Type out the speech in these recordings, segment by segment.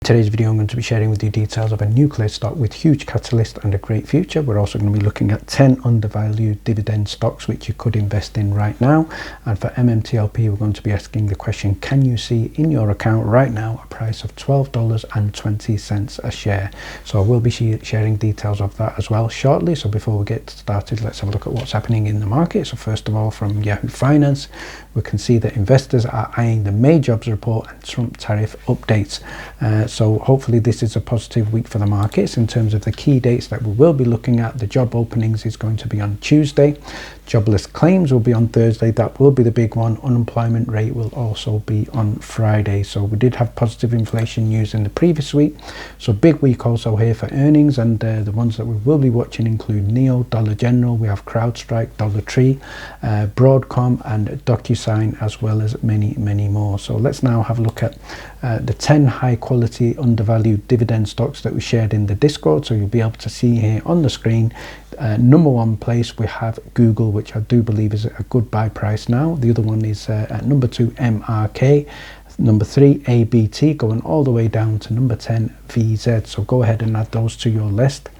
Today's video, I'm going to be sharing with you details of a nuclear stock with huge catalyst and a great future. We're also going to be looking at 10 undervalued dividend stocks which you could invest in right now. And for MMTLP, we're going to be asking the question, can you see in your account right now a price of $12.20 a share? So I will be sharing details of that as well shortly. So before we get started, let's have a look at what's happening in the market. So first of all, from Yahoo Finance, we can see that investors are eyeing the May jobs report and Trump tariff updates. So hopefully this is a positive week for the markets. In terms of the key dates that we will be looking at, the job openings is going to be on Tuesday. Jobless claims will be on Thursday. That will be the big one. Unemployment rate will also be on Friday. So we did have positive inflation news in the previous week. So big week also here for earnings, and the ones that we will be watching include NEO, Dollar General, we have CrowdStrike, Dollar Tree, Broadcom and DocuSign, as well as many more. So let's now have a look at the 10 high quality undervalued dividend stocks that we shared in the Discord. So you'll be able to see here on the screen. Number one place we have Google, which I do believe is a good buy price now. The other one is at number 2 MRK, number 3 ABT, going all the way down to number 10 VZ. So go ahead and add those to your list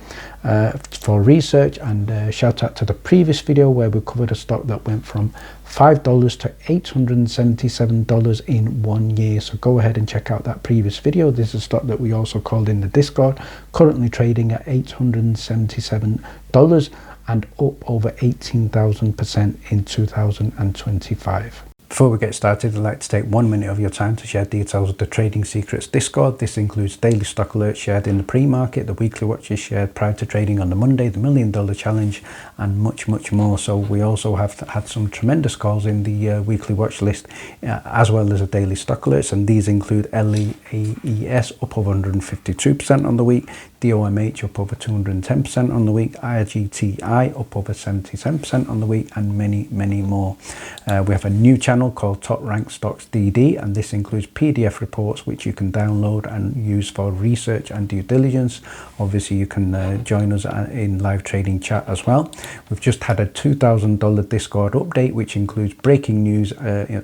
for research. And shout out to the previous video where we covered a stock that went from $5 to $877 in 1 year. So go ahead and check out that previous video. This is a stock that we also called in the Discord, currently trading at $877 and up over 18,000% in 2025. Before we get started, I'd like to take 1 minute of your time to share details of the Trading Secrets Discord. This includes daily stock alerts shared in the pre-market, the weekly watches shared prior to trading on the Monday, the $1 Million Challenge, and much more. So we also have had some tremendous calls in the weekly watch list, as well as the daily stock alerts, and these include LEAES up over 152% on the week, DOMH up over 210% on the week, IGTI up over 77% on the week, and many more. We have a new channel called Top Ranked Stocks DD, and this includes PDF reports which you can download and use for research and due diligence. Obviously you can join us in live trading chat as well. We've just had a $2,000 Discord update which includes breaking news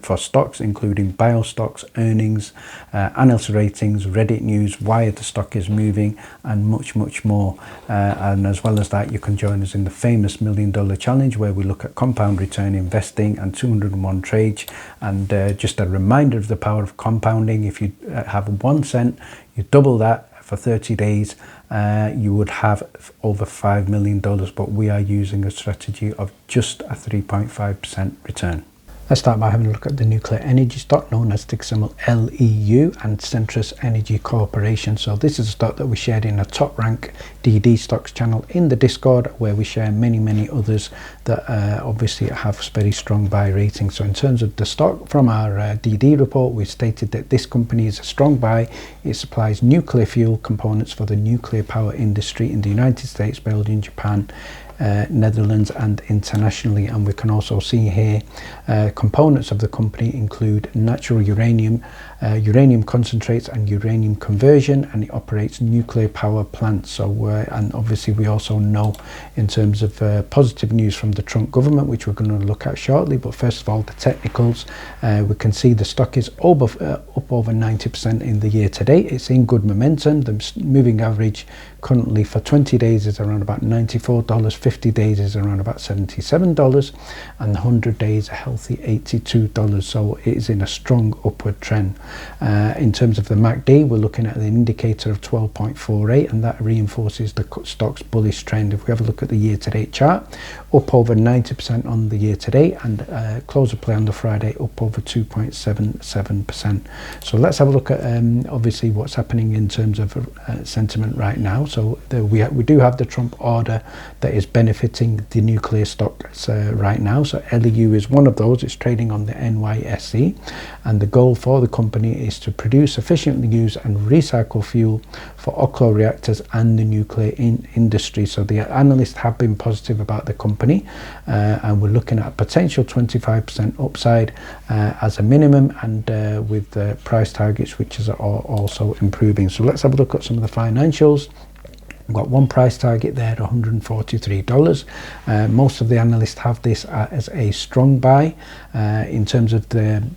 for stocks, including bio stocks, earnings, analyst ratings, Reddit news, why the stock is moving, and much more. And as well as that, you can join us in the famous $1 Million Challenge where we look at compound return investing and 201 trades. And just a reminder of the power of compounding. If you have 1 cent, you double that for 30 days, you would have over $5 million, but we are using a strategy of just a 3.5% return. Let's start by having a look at the nuclear energy stock known as ticker symbol LEU and Centrus Energy Corporation. So this is a stock that we shared in a Top Rank DD Stocks channel in the Discord, where we share many others that obviously have very strong buy ratings. So in terms of the stock, from our DD report, we stated that this company is a strong buy. It supplies nuclear fuel components for the nuclear power industry in the United States, Belgium, Japan, Netherlands and internationally. And we can also see here components of the company include natural uranium, uranium concentrates and uranium conversion, and it operates nuclear power plants. So and obviously we also know in terms of positive news from the Trump government, which we're going to look at shortly. But first of all, the technicals, we can see the stock is up over 90% in the year to date. It's in good momentum. The moving average currently for 20 days is around about $94, 50 days is around about $77, and 100 days a healthy $82. So it is in a strong upward trend. In terms of the MACD, we're looking at an indicator of 12.48, and that reinforces the stock's bullish trend. If we have a look at the year-to-date chart, up over 90% on the year-to-date, and close of play on the Friday up over 2.77%. So let's have a look at obviously what's happening in terms of sentiment right now. So we do have the Trump order that is benefiting the nuclear stocks right now. So LEU is one of those. It's trading on the NYSE, and the goal for the company is to produce, efficiently use and recycle fuel for OCLO reactors and the nuclear industry. So the analysts have been positive about the company, and we're looking at a potential 25% upside as a minimum, and with price targets which is also improving. So let's have a look at some of the financials. We've got one price target there at $143. Most of the analysts have this as a strong buy. In terms of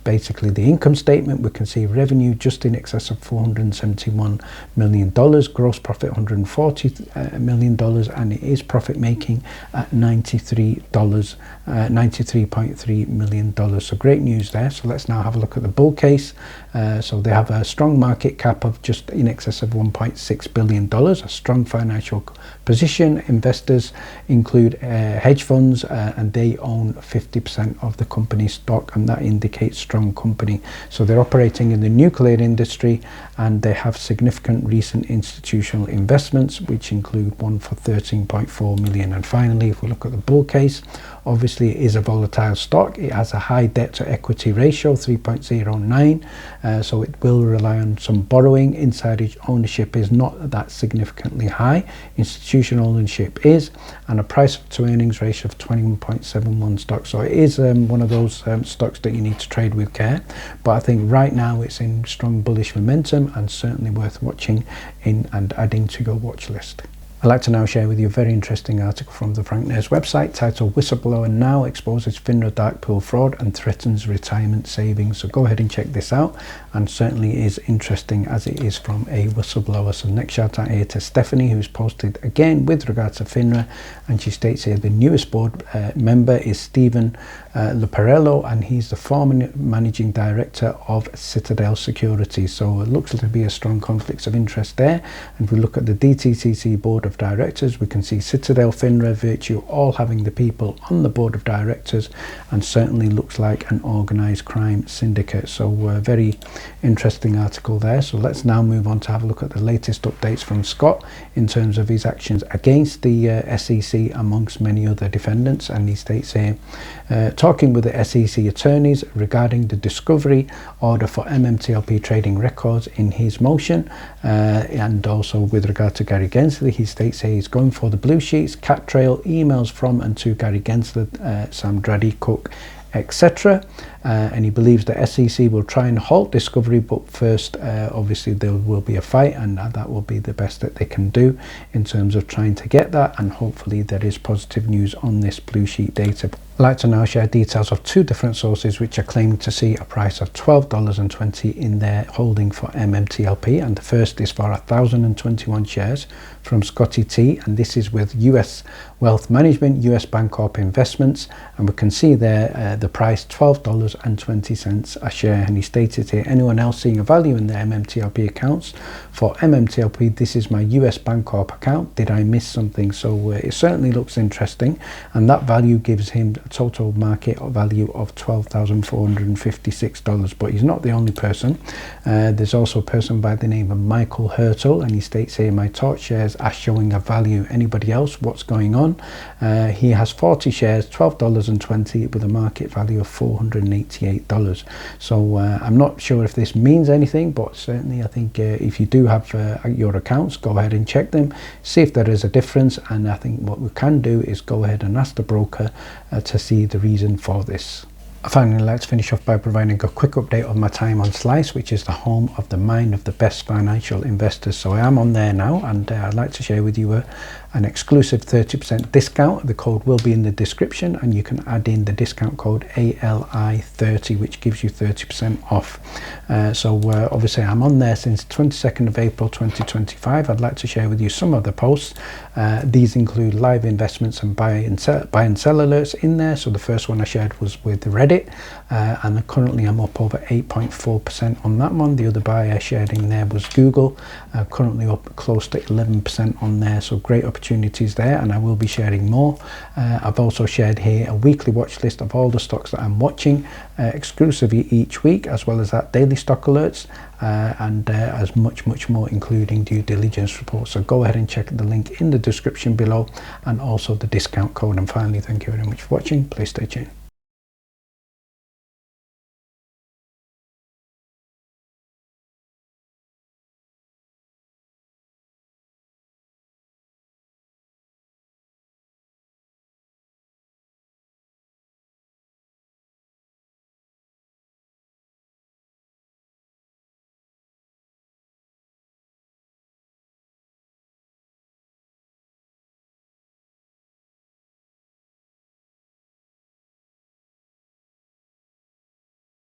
basically the income statement, we can see revenue just in excess of $471 million, gross profit $140 million, and it is profit making at $93.3 million. So great news there. So let's now have a look at the bull case. So they have a strong market cap of just in excess of $1.6 billion, a strong financial position. Investors include hedge funds, and they own 50% of the company's stock, and that indicates strong company. So they're operating in the nuclear industry, and they have significant recent institutional investments, which include one for 13.4 million. And finally, if we look at the bull case, obviously it is a volatile stock. It has a high debt to equity ratio, 3.09, so it will rely on some borrowing. Insider ownership is not that significantly high. Institutional ownership is, and a price to earnings ratio of 21.71 stock. So it is one of those stocks that you need to trade with care, but I think right now it's in strong bullish momentum and certainly worth watching in and adding to your watch list. I'd like to now share with you a very interesting article from the Frank Nair's website titled "Whistleblower Now Exposes FINRA Dark Pool Fraud and Threatens Retirement Savings." So go ahead and check this out, and certainly is interesting as it is from a whistleblower. So next shout out here to Stephanie, who's posted again with regard to FINRA, and she states here the newest board member is Stephen Luparello, and he's the former managing director of Citadel Securities. So it looks to be a strong conflict of interest there. And if we look at the DTCC board of directors, we can see Citadel, FINRA, Virtue all having the people on the board of directors, and certainly looks like an organized crime syndicate. So very interesting article there. So let's now move on to have a look at the latest updates from Scott in terms of his actions against the SEC amongst many other defendants. And he states here, talking with the SEC attorneys regarding the discovery order for MMTLP trading records in his motion, and also with regard to Gary Gensler, he states here he's going for the blue sheets, cat trail, emails from and to Gary Gensler, Sam Drady, Cook, etc. And he believes the SEC will try and halt discovery, but first obviously there will be a fight, and that will be the best that they can do in terms of trying to get that, and hopefully there is positive news on this blue sheet data. I'd like to now share details of two different sources which are claiming to see a price of $12.20 in their holding for MMTLP, and the first is for 1,021 shares from Scotty T, and this is with US Wealth Management, US Bancorp Investments, and we can see there the price $12.20 a share. And he stated here, anyone else seeing a value in their MMTLP accounts? For MMTLP, this is my US Bancorp account. Did I miss something? So it certainly looks interesting, and that value gives him a total market value of $12,456. But he's not the only person. There's also a person by the name of Michael Hurtle, and he states here, my torch shares are showing a value. Anybody else? What's going on? He has 40 shares, $12.20 with a market value of $488. So I'm not sure if this means anything, but certainly I think if you do have your accounts, go ahead and check them, see if there is a difference, and I think what we can do is go ahead and ask the broker to see the reason for this. Finally, let's finish off by providing a quick update of my time on Slice, which is the home of the mind of the best financial investors. So I am on there now, and I'd like to share with you an exclusive 30% discount. The code will be in the description, and you can add in the discount code ALI30, which gives you 30% off. Obviously I'm on there since 22nd of April 2025. I'd like to share with you some of the posts. These include live investments and buy and sell alerts in there. So the first one I shared was with Reddit, and currently I'm up over 8.4% on that one. The other buy I shared in there was Google, currently up close to 11% on there. So great opportunities there, and I will be sharing more. I've also shared here a weekly watch list of all the stocks that I'm watching exclusively each week, as well as that daily stock alerts, and as much more, including due diligence reports. So go ahead and check the link in the description below, and also the discount code. And finally, thank you very much for watching. Please stay tuned.